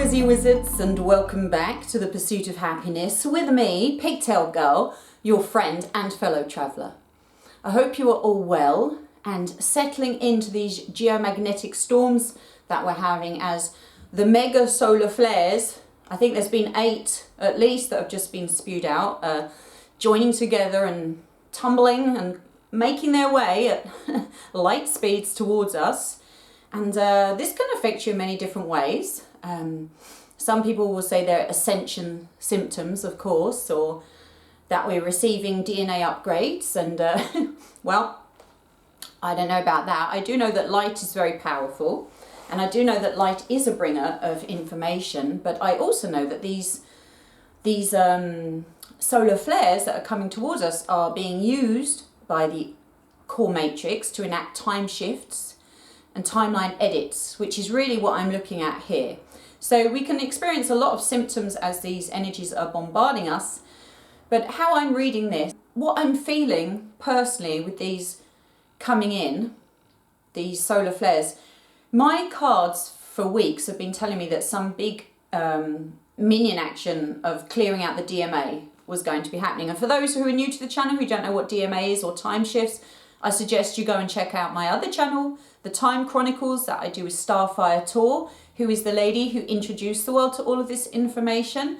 Wizzy Wizards, and welcome back to the Pursuit of Happiness with me, Pigtail Gurl, your friend and fellow traveller. I hope you are all well and settling into these geomagnetic storms that we're having as the mega solar flares, I think there's been 8 at least that have just been spewed out, joining together and tumbling and making their way at light speeds towards us. And this can affect you in many different ways. Some people will say they're ascension symptoms, of course, or that we're receiving DNA upgrades. And well, I don't know about that. I do know that light is very powerful, and I do know that light is a bringer of information. But I also know that these solar flares that are coming towards us are being used by the core matrix to enact time shifts and timeline edits, which is really what I'm looking at here. So we can experience a lot of symptoms as these energies are bombarding us, but how I'm reading this, what I'm feeling personally with these coming in, these solar flares, my cards for weeks have been telling me that some big minion action of clearing out the DMA was going to be happening. And for those who are new to the channel who don't know what DMA is or time shifts, I suggest you go and check out my other channel, the Time Chronicles, that I do with Starfire Tor, who is the lady who introduced the world to all of this information.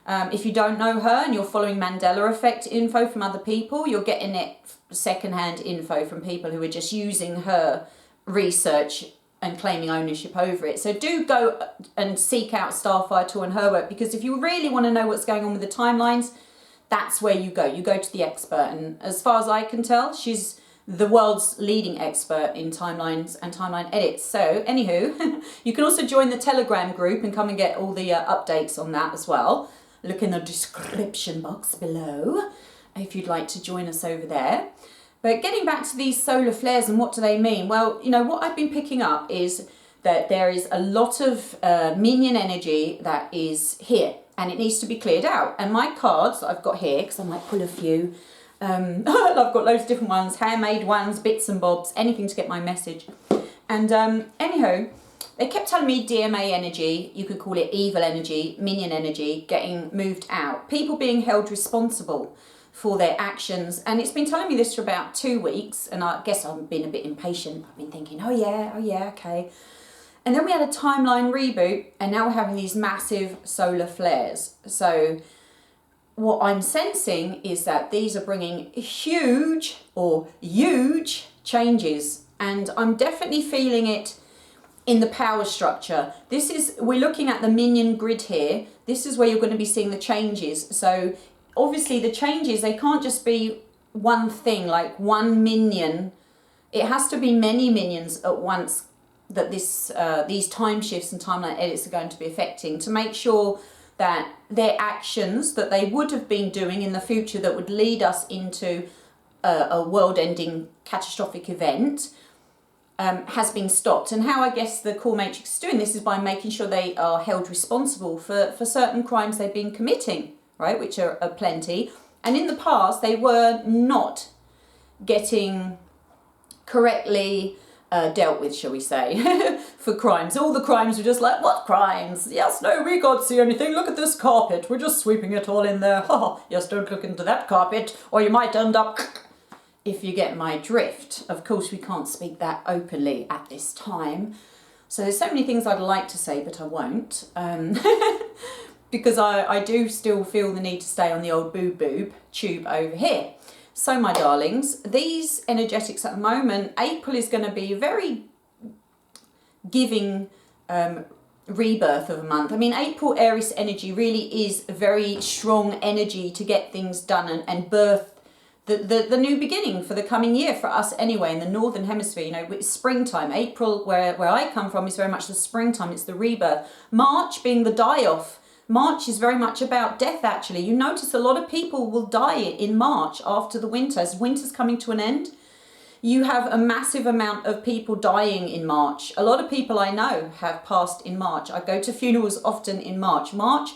If you don't know her and you're following Mandela effect info from other people, you're getting it secondhand info from people who are just using her research and claiming ownership over it. So do go and seek out Starfire Tor and her work, because if you really want to know what's going on with the timelines, that's where you go. You go to the expert, and as far as I can tell, she's the world's leading expert in timelines and timeline edits. So anywho, you can also join the Telegram group and come and get all the updates on that as well. Look in the description box below if you'd like to join us over there. But getting back to these solar flares and what do they mean? Well, you know, what I've been picking up is that there is a lot of minion energy that is here and it needs to be cleared out. And my cards that I've got here, because I might pull a few, I've got loads of different ones, handmade ones, bits and bobs, anything to get my message. And anyhow, they kept telling me DMA energy, you could call it evil energy, minion energy, getting moved out. People being held responsible for their actions. And it's been telling me this for about 2 weeks. And I guess I've been a bit impatient. I've been thinking, oh yeah, okay. And then we had a timeline reboot, and now we're having these massive solar flares. So what I'm sensing is that these are bringing huge changes, and I'm definitely feeling it in the power structure. We're looking at the minion grid here. This is where you're going to be seeing the changes. So obviously the changes, they can't just be one thing, like one minion. It has to be many minions at once that these time shifts and timeline edits are going to be affecting, to make sure that their actions that they would have been doing in the future that would lead us into a world-ending catastrophic event has been stopped. And how I guess the core matrix is doing this is by making sure they are held responsible for certain crimes they've been committing, right, which are plenty. And in the past, they were not getting correctly dealt with, shall we say, for crimes. All the crimes were just like, what crimes? Yes, no, we can't see anything. Look at this carpet. We're just sweeping it all in there. Yes, don't look into that carpet or you might end up... If you get my drift. Of course, we can't speak that openly at this time. So there's so many things I'd like to say, but I won't. Because I do still feel the need to stay on the old boob tube over here. So my darlings, these energetics at the moment, April is going to be very giving rebirth of a month. I mean, April Aries energy really is a very strong energy to get things done and birth the new beginning for the coming year for us anyway in the northern hemisphere. You know, it's springtime. April, where I come from, is very much the springtime. It's the rebirth. March being the die-off. March is very much about death, actually. You notice a lot of people will die in March after the winter. As winter's coming to an end, you have a massive amount of people dying in March. A lot of people I know have passed in March. I go to funerals often in March. March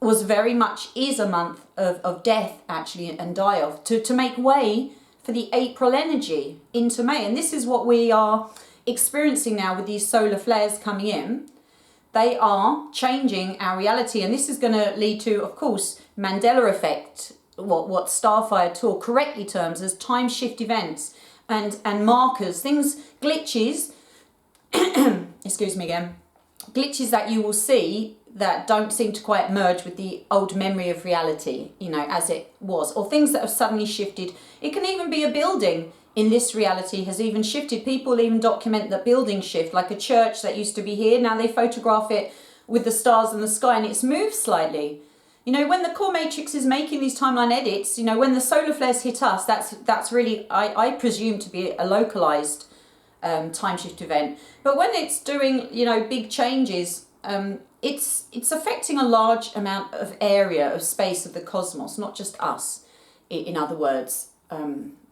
is a month of death, actually, and die-off, to make way for the April energy into May. And this is what we are experiencing now with these solar flares coming in. They are changing our reality, and this is going to lead to, of course, Mandela effect, what Starfire Tour correctly terms as time shift events and markers, things, glitches, excuse me again, glitches that you will see that don't seem to quite merge with the old memory of reality, you know, as it was, or things that have suddenly shifted. It can even be a building in this reality has even shifted. People even document that buildings shift, like a church that used to be here, now they photograph it with the stars and the sky and it's moved slightly. You know, when the core matrix is making these timeline edits, you know, when the solar flares hit us, that's really, I presume to be a localized time shift event. But when it's doing, you know, big changes, it's affecting a large amount of area of space of the cosmos, not just us, in other words.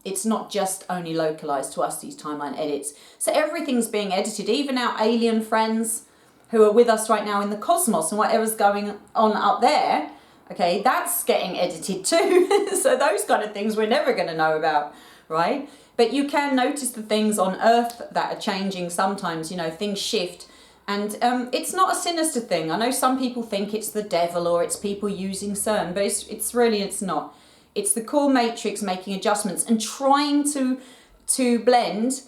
It's not just only localized to us, these timeline edits. So everything's being edited, even our alien friends who are with us right now in the cosmos and whatever's going on up there, okay, that's getting edited too. So those kind of things we're never going to know about, right? But you can notice the things on Earth that are changing sometimes, you know, things shift. And it's not a sinister thing. I know some people think it's the devil or it's people using CERN, but it's not. It's the core matrix making adjustments and trying to blend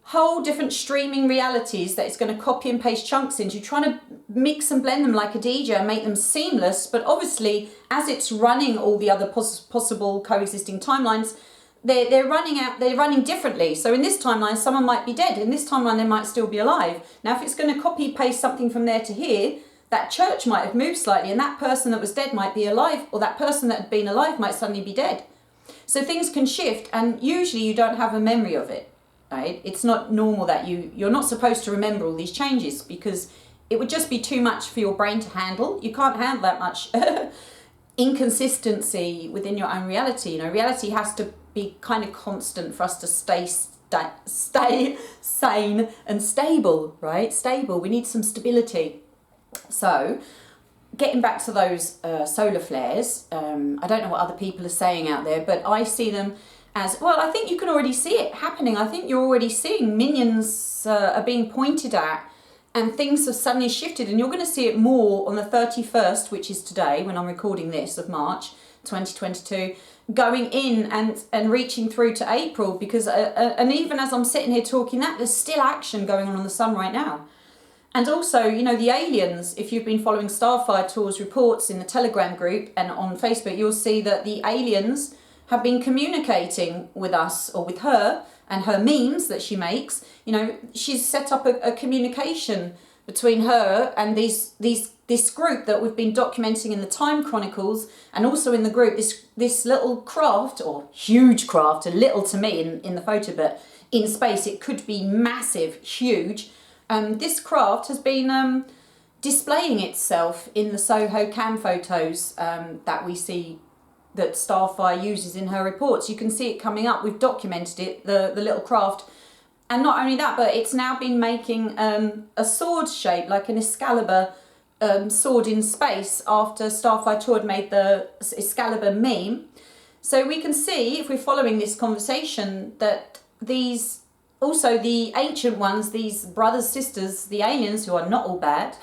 whole different streaming realities that it's going to copy and paste chunks into, trying to mix and blend them like a DJ and make them seamless. But obviously, as it's running all the other possible coexisting timelines, they're running differently. So in this timeline, someone might be dead. In this timeline, they might still be alive. Now, if it's going to copy paste something from there to here, that church might have moved slightly and that person that was dead might be alive, or that person that had been alive might suddenly be dead. So things can shift, and usually you don't have a memory of it, right? It's not normal that you're not supposed to remember all these changes, because it would just be too much for your brain to handle. You can't handle that much inconsistency within your own reality. You know, reality has to be kind of constant for us to stay sane and stable, right? Stable. We need some stability. So, getting back to those solar flares, I don't know what other people are saying out there, but I see them as, well, I think you can already see it happening. I think you're already seeing minions are being pointed at and things have suddenly shifted, and you're going to see it more on the 31st, which is today when I'm recording this, of March 2022, going in and reaching through to April, because and even as I'm sitting here talking that, there's still action going on the sun right now. And also, you know, the aliens, if you've been following Starfire Tour's reports in the Telegram group and on Facebook, you'll see that the aliens have been communicating with us, or with her, and her memes that she makes. You know, she's set up a communication between her and this group that we've been documenting in the Time Chronicles, and also in the group, this little craft, or huge craft, a little to me in the photo, but in space it could be massive, huge. This craft has been displaying itself in the Soho cam photos that we see that Starfire uses in her reports. You can see it coming up. We've documented it, the little craft. And not only that, but it's now been making a sword shape, like an Excalibur sword in space, after Starfire Tour had made the Excalibur meme. So we can see, if we're following this conversation, that these, also the ancient ones, these brothers, sisters, the aliens, who are not all bad,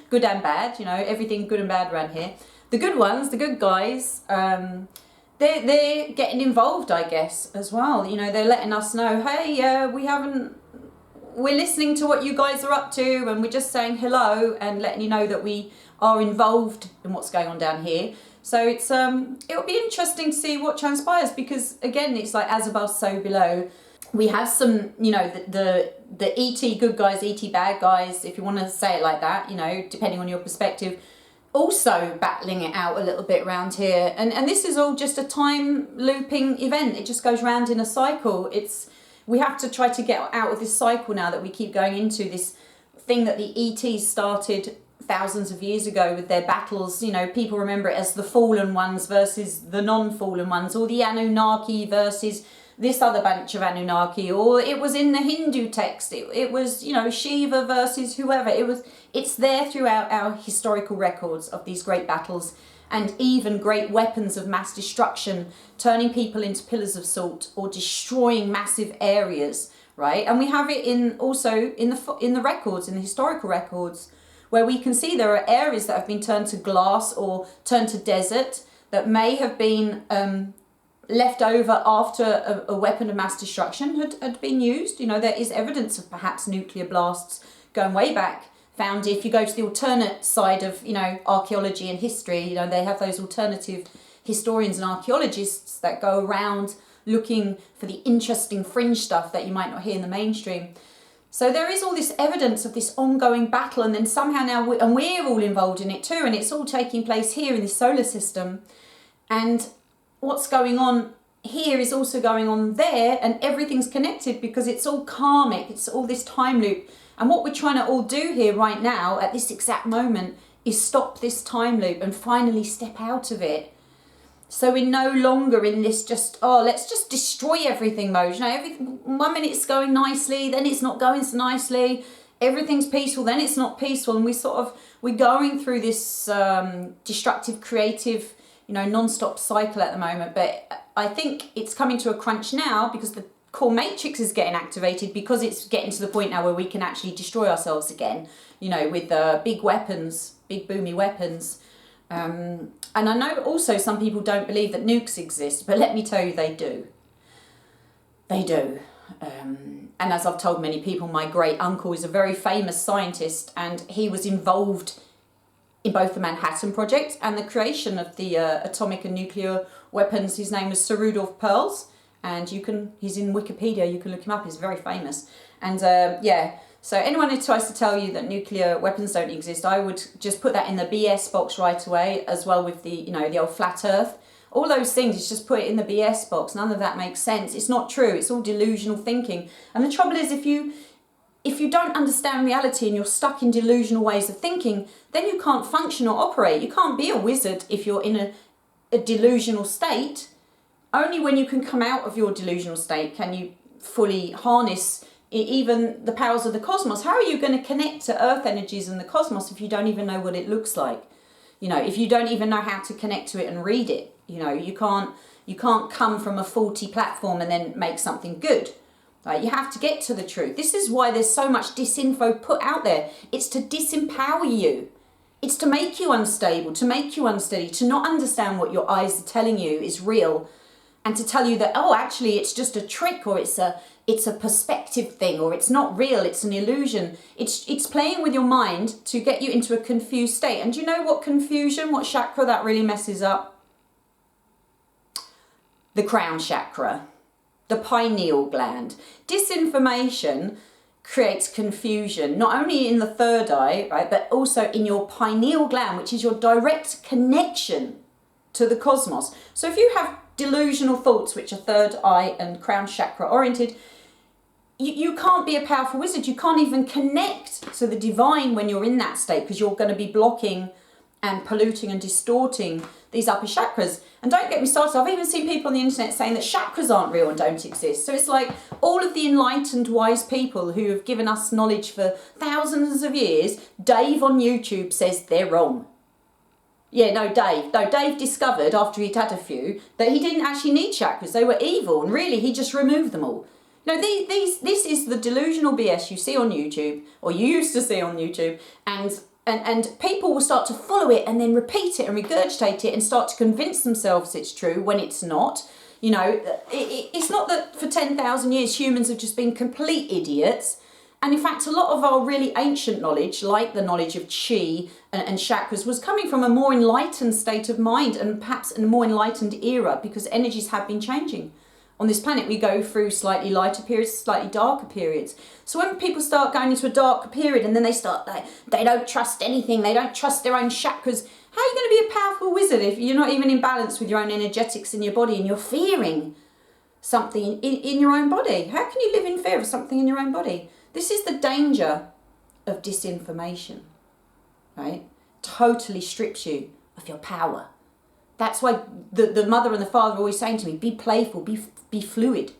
good and bad, you know, everything good and bad around here. The good ones, the good guys, they're getting involved, I guess, as well. You know, they're letting us know, hey, we're listening to what you guys are up to, and we're just saying hello and letting you know that we are involved in what's going on down here. So it's it'll be interesting to see what transpires, because again, it's like as above, so below. We have some, you know, the ET good guys, ET bad guys, if you want to say it like that, you know, depending on your perspective, also battling it out a little bit around here. And this is all just a time looping event. It just goes round in a cycle. We have to try to get out of this cycle now that we keep going into, this thing that the ETs started thousands of years ago with their battles. You know, people remember it as the fallen ones versus the non-fallen ones, or the Anunnaki versus this other bunch of Anunnaki, or it was in the Hindu text. It was, you know, Shiva versus whoever. It's there throughout our historical records of these great battles, and even great weapons of mass destruction, turning people into pillars of salt or destroying massive areas, right? And we have it also in the records, in the historical records, where we can see there are areas that have been turned to glass or turned to desert that may have been left over after a weapon of mass destruction had been used. You know, there is evidence of perhaps nuclear blasts going way back, found if you go to the alternate side of, you know, archaeology and history. You know, they have those alternative historians and archaeologists that go around looking for the interesting fringe stuff that you might not hear in the mainstream. So there is all this evidence of this ongoing battle, and then somehow now we're all involved in it too, and it's all taking place here in the solar system. And what's going on here is also going on there, and everything's connected because it's all karmic, it's all this time loop. And what we're trying to all do here right now at this exact moment is stop this time loop and finally step out of it. So we're no longer in this just, oh, let's just destroy everything mode. You know, 1 minute it's going nicely, then it's not going so nicely. Everything's peaceful, then it's not peaceful. And we're going through this destructive, creative, you know, non-stop cycle at the moment. But I think it's coming to a crunch now because the core matrix is getting activated, because it's getting to the point now where we can actually destroy ourselves again, you know, with big weapons, big boomy weapons. And I know also some people don't believe that nukes exist, but let me tell you, they do. They do. And as I've told many people, my great uncle is a very famous scientist, and he was involved in both the Manhattan Project and the creation of the atomic and nuclear weapons. His name was Sir Rudolph Perls, and he's in Wikipedia, you can look him up, he's very famous. And yeah, so anyone who tries to tell you that nuclear weapons don't exist, I would just put that in the BS box right away, as well with the, you know, the old flat earth. All those things, it's just put it in the BS box. None of that makes sense. It's not true. It's all delusional thinking. And the trouble is, if you don't understand reality and you're stuck in delusional ways of thinking, then you can't function or operate. You can't be a wizard if you're in a delusional state. Only when you can come out of your delusional state can you fully harness even the powers of the cosmos. How are you going to connect to earth energies and the cosmos if you don't even know what it looks like? You know, if you don't even know how to connect to it and read it, you know, you can't come from a faulty platform and then make something good. Right? You have to get to the truth. This is why there's so much disinfo put out there. It's to disempower you. It's to make you unstable, to make you unsteady, to not understand what your eyes are telling you is real, and to tell you that, oh, actually it's just a trick, or it's a perspective thing, or it's not real, it's an illusion. It's playing with your mind to get you into a confused state. And do you know what confusion, what chakra that really messes up? The crown chakra, the pineal gland. Disinformation creates confusion, not only in the third eye, right, but also in your pineal gland, which is your direct connection to the cosmos. So if you have delusional thoughts, which are third eye and crown chakra oriented, you can't be a powerful wizard. You can't even connect to the divine when you're in that state, because you're going to be blocking and polluting and distorting these upper chakras. And don't get me started, I've even seen people on the internet saying that chakras aren't real and don't exist. So it's like all of the enlightened, wise people who have given us knowledge for thousands of years, Dave on YouTube says they're wrong. Yeah, no, Dave discovered after he'd had a few that he didn't actually need chakras. They were evil, and really he just removed them all. No, this is the delusional BS you see on YouTube, or you used to see on YouTube, and people will start to follow it and then repeat it and regurgitate it and start to convince themselves it's true when it's not. You know, it's not that for 10,000 years humans have just been complete idiots. And in fact, a lot of our really ancient knowledge, like the knowledge of chi and chakras, was coming from a more enlightened state of mind, and perhaps in a more enlightened era, because energies have been changing. On this planet, we go through slightly lighter periods, slightly darker periods. So when people start going into a darker period and then they start, like, they don't trust anything, they don't trust their own chakras, how are you going to be a powerful wizard if you're not even in balance with your own energetics in your body and you're fearing something in your own body? How can you live in fear of something in your own body? This is the danger of disinformation, right? Totally strips you of your power. That's why the mother and the father are always saying to me, be playful, be fluid.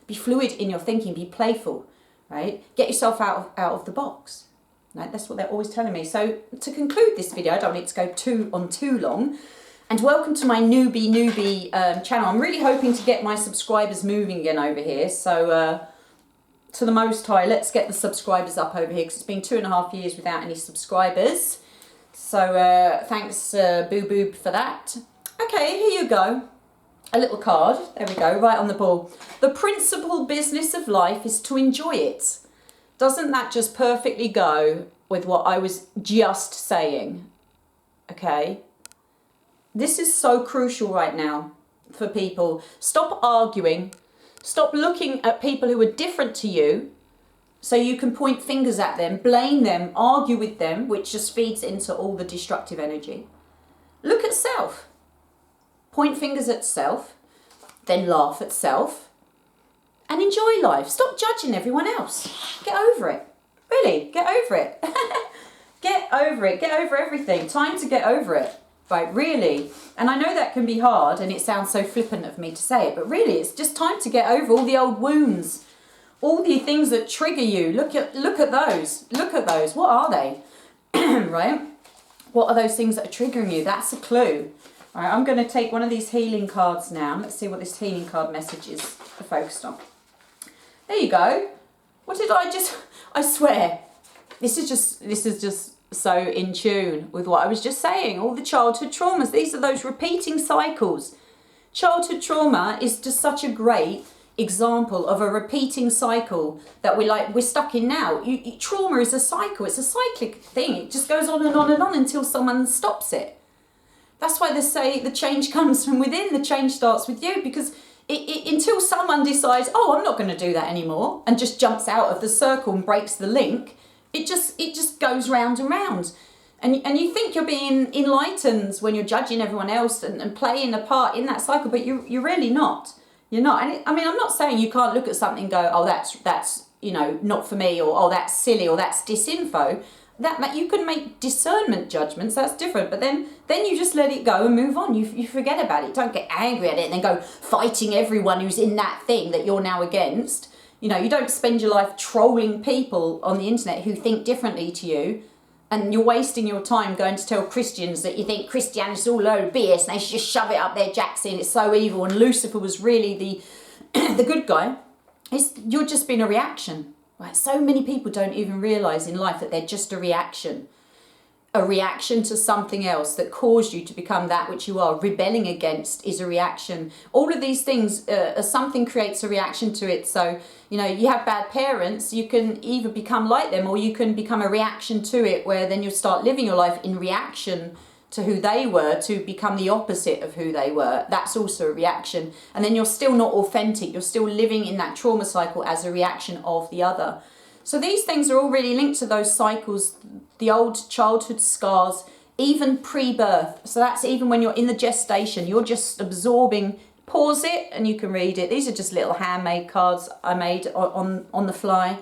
Be fluid in your thinking, be playful, right? Get yourself out of the box. Right? That's what they're always telling me. So to conclude this video, I don't want it to go too long. And welcome to my newbie channel. I'm really hoping to get my subscribers moving again over here. So to the Most High. Let's get the subscribers up over here because it's been 2.5 years without any subscribers. So thanks Boo Boo for that. Okay, here you go. A little card. There we go, right on the ball. The principal business of life is to enjoy it. Doesn't that just perfectly go with what I was just saying? Okay. This is so crucial right now for people. Stop arguing. Stop looking at people who are different to you so you can point fingers at them, blame them, argue with them, which just feeds into all the destructive energy. Look at self. Point fingers at self, then laugh at self, and enjoy life. Stop judging everyone else. Get over it. Really, get over it. Get over it. Get over everything. Time to get over it. Right, really. And I know that can be hard and it sounds so flippant of me to say it, but really it's just time to get over all the old wounds, all the things that trigger you. Look at those. Look at those. What are they? Right? What are those things that are triggering you? That's a clue. All right, I'm going to take one of these healing cards now. Let's see what this healing card message is focused on. There you go. What did I swear, this is just so in tune with what I was just saying. All the childhood traumas, these are those repeating cycles. Childhood trauma is just such a great example of a repeating cycle that we're stuck in now. Trauma is a cycle. It's a cyclic thing. It just goes on and on and on until someone stops it. That's why they say the change comes from within. The change starts with you, because until someone decides, oh, I'm not going to do that anymore, and just jumps out of the circle and breaks the link, it just goes round and round. And you think you're being enlightened when you're judging everyone else and playing a part in that cycle, but you're really not. You're not. And I mean, I'm not saying you can't look at something and go, oh, that's not for me, or oh, that's silly, or that's disinfo. That you can make discernment judgments, that's different, but then you just let it go and move on. You forget about it. Don't get angry at it and then go fighting everyone who's in that thing that you're now against. You don't spend your life trolling people on the internet who think differently to you, and you're wasting your time going to tell Christians that you think Christianity's all load of BS and they should just shove it up their jacksie and it's so evil and Lucifer was really the good guy. You're just being a reaction. Right, so many people don't even realise in life that they're just a reaction to something else that caused you to become that which you are. Rebelling against is a reaction. All of these things, something creates a reaction to it. So, you have bad parents, you can either become like them or you can become a reaction to it, where then you'll start living your life in reaction to who they were, to become the opposite of who they were. That's also a reaction. And then you're still not authentic. You're still living in that trauma cycle as a reaction of the other. So these things are all really linked to those cycles, the old childhood scars, even pre-birth. So that's even when you're in the gestation, you're just absorbing. Pause it and you can read it. These are just little handmade cards I made on the fly.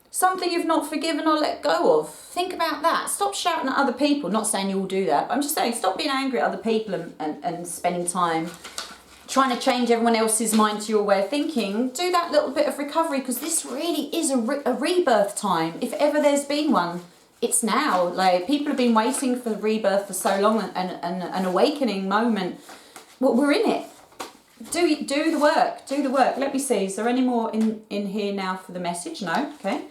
Something you've not forgiven or let go of. Think about that. Stop shouting at other people. Not saying you all do that. But I'm just saying, stop being angry at other people and spending time trying to change everyone else's mind to your way of thinking. Do that little bit of recovery, because this really is a rebirth time. If ever there's been one, it's now. Like, people have been waiting for the rebirth for so long, and an awakening moment. Well, we're in it. Do the work. Do the work. Let me see. Is there any more in here now for the message? No? Okay.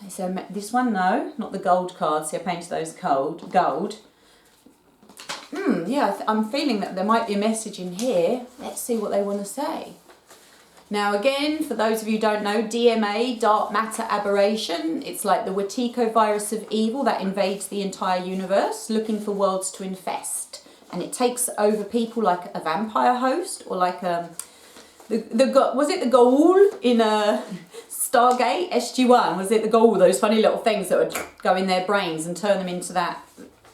So this one, no, not the gold cards. See, I painted those gold. Yeah, I'm feeling that there might be a message in here. Let's see what they want to say. Now, again, for those of you who don't know, DMA, dark matter aberration, it's like the Wetiko virus of evil that invades the entire universe, looking for worlds to infest. And it takes over people like a vampire host, or like was it the ghoul in Stargate SG-1? Was it the ghoul, those funny little things that would go in their brains and turn them into that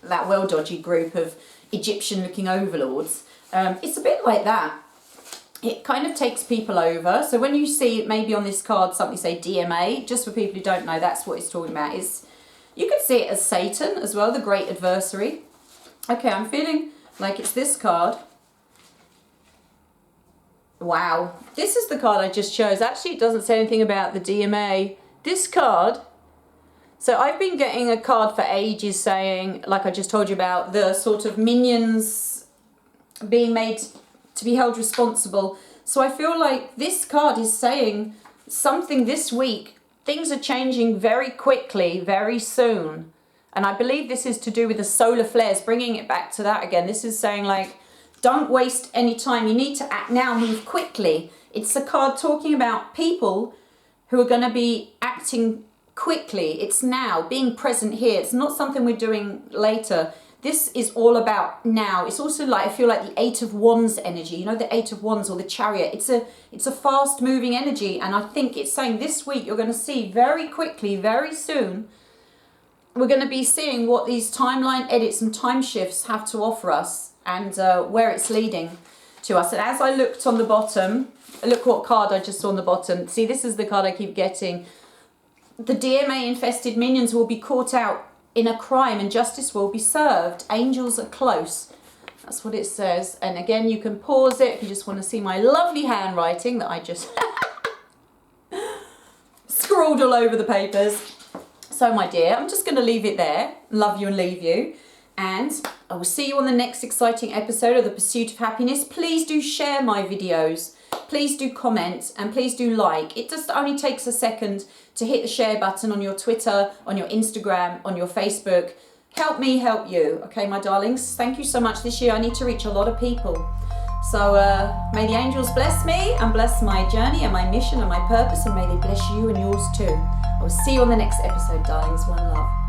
well dodgy group of Egyptian-looking overlords? It's a bit like that. It kind of takes people over. So when you see maybe on this card something say DMA, just for people who don't know, that's what it's talking about. You could see it as Satan as well, the great adversary. Okay, I'm feeling like it's this card. Wow, this is the card I just chose. Actually, it doesn't say anything about the DMA. This card, so I've been getting a card for ages saying, like I just told you about, the sort of minions being made to be held responsible. So I feel like this card is saying something this week. Things are changing very quickly, very soon. And I believe this is to do with the solar flares, bringing it back to that again. This is saying like, don't waste any time. You need to act now, move quickly. It's a card talking about people who are going to be acting quickly. It's now, being present here. It's not something we're doing later. This is all about now. It's also like, I feel like the Eight of Wands energy, you know, the Eight of Wands or the Chariot. It's a fast moving energy. And I think it's saying this week, you're going to see very quickly, very soon, we're going to be seeing what these timeline edits and time shifts have to offer us and where it's leading to us. And as I looked on the bottom, look what card I just saw on the bottom. See, this is the card I keep getting. The DMA infested minions will be caught out in a crime and justice will be served. Angels are close. That's what it says. And again, you can pause it if you just want to see my lovely handwriting that I just scrawled all over the papers. So my dear, I'm just going to leave it there. Love you and leave you. And I will see you on the next exciting episode of The Pursuit of Happiness. Please do share my videos. Please do comment and please do like. It just only takes a second to hit the share button on your Twitter, on your Instagram, on your Facebook. Help me help you. Okay, my darlings. Thank you so much. This year I need to reach a lot of people. So may the angels bless me and bless my journey and my mission and my purpose, and may they bless you and yours too. I will see you on the next episode, darlings. One love.